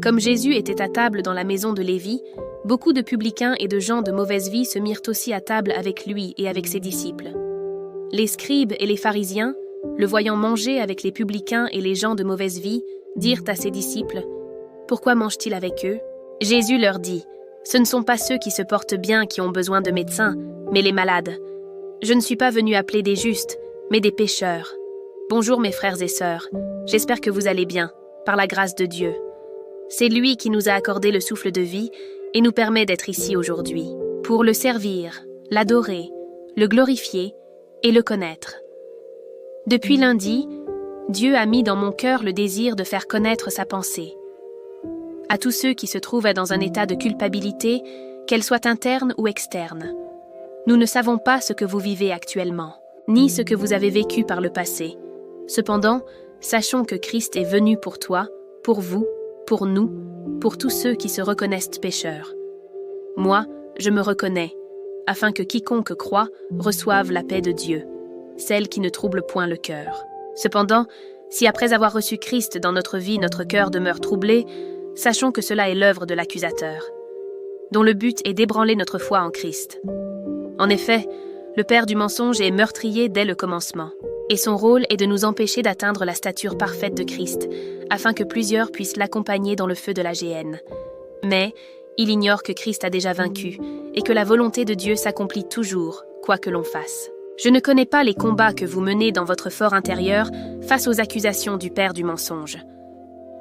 Comme Jésus était à table dans la maison de Lévi, beaucoup de publicains et de gens de mauvaise vie se mirent aussi à table avec lui et avec ses disciples. Les scribes et les pharisiens, le voyant manger avec les publicains et les gens de mauvaise vie, dirent à ses disciples : « Pourquoi mange-t-il avec eux ?» Jésus leur dit : « Ce ne sont pas ceux qui se portent bien qui ont besoin de médecins, mais les malades. Je ne suis pas venu appeler des justes, mais des pécheurs. Bonjour mes frères et sœurs, j'espère que vous allez bien, par la grâce de Dieu. C'est lui qui nous a accordé le souffle de vie et nous permet d'être ici aujourd'hui, pour le servir, l'adorer, le glorifier et le connaître. Depuis lundi, Dieu a mis dans mon cœur le désir de faire connaître sa pensée. À tous ceux qui se trouvent dans un état de culpabilité, qu'elle soit interne ou externe. Nous ne savons pas ce que vous vivez actuellement, ni ce que vous avez vécu par le passé. Cependant, sachons que Christ est venu pour toi, pour vous, pour nous, pour tous ceux qui se reconnaissent pécheurs. Moi, je me reconnais, afin que quiconque croit reçoive la paix de Dieu, celle qui ne trouble point le cœur. Cependant, si après avoir reçu Christ dans notre vie, notre cœur demeure troublé, sachons que cela est l'œuvre de l'accusateur, dont le but est d'ébranler notre foi en Christ. En effet, le père du mensonge est meurtrier dès le commencement, et son rôle est de nous empêcher d'atteindre la stature parfaite de Christ, afin que plusieurs puissent l'accompagner dans le feu de la géhenne. Mais il ignore que Christ a déjà vaincu, et que la volonté de Dieu s'accomplit toujours, quoi que l'on fasse. Je ne connais pas les combats que vous menez dans votre fort intérieur face aux accusations du père du mensonge.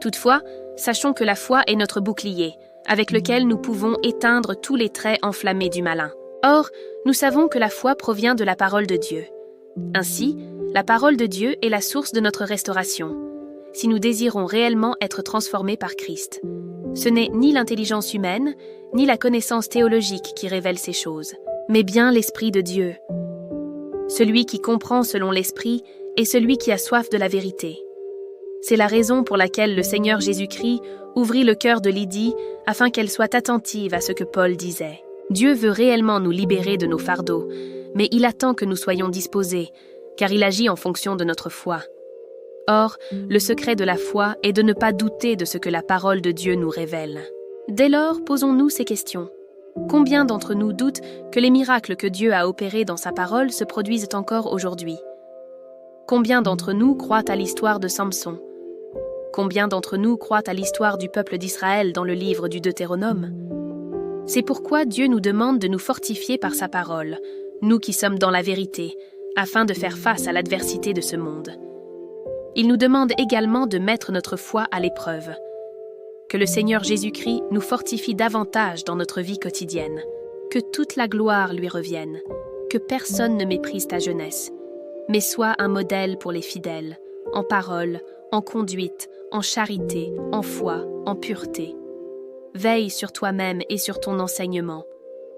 Toutefois, sachons que la foi est notre bouclier, avec lequel nous pouvons éteindre tous les traits enflammés du malin. Or, nous savons que la foi provient de la parole de Dieu. Ainsi, la parole de Dieu est la source de notre restauration, si nous désirons réellement être transformés par Christ. Ce n'est ni l'intelligence humaine, ni la connaissance théologique qui révèle ces choses, mais bien l'Esprit de Dieu. Celui qui comprend selon l'Esprit est celui qui a soif de la vérité. C'est la raison pour laquelle le Seigneur Jésus-Christ ouvrit le cœur de Lydie afin qu'elle soit attentive à ce que Paul disait. Dieu veut réellement nous libérer de nos fardeaux, mais il attend que nous soyons disposés, car il agit en fonction de notre foi. Or, le secret de la foi est de ne pas douter de ce que la parole de Dieu nous révèle. Dès lors, posons-nous ces questions. Combien d'entre nous doutent que les miracles que Dieu a opérés dans sa parole se produisent encore aujourd'hui? Combien d'entre nous croient à l'histoire de Samson? Combien d'entre nous croient à l'histoire du peuple d'Israël dans le livre du Deutéronome? C'est pourquoi Dieu nous demande de nous fortifier par sa parole, nous qui sommes dans la vérité, afin de faire face à l'adversité de ce monde. Il nous demande également de mettre notre foi à l'épreuve. Que le Seigneur Jésus-Christ nous fortifie davantage dans notre vie quotidienne. Que toute la gloire lui revienne. Que personne ne méprise ta jeunesse, mais sois un modèle pour les fidèles, en parole, en conduite, en charité, en foi, en pureté. Veille sur toi-même et sur ton enseignement.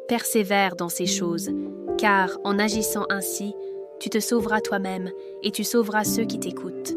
Persévère dans ces choses, car en agissant ainsi, tu te sauveras toi-même et tu sauveras ceux qui t'écoutent.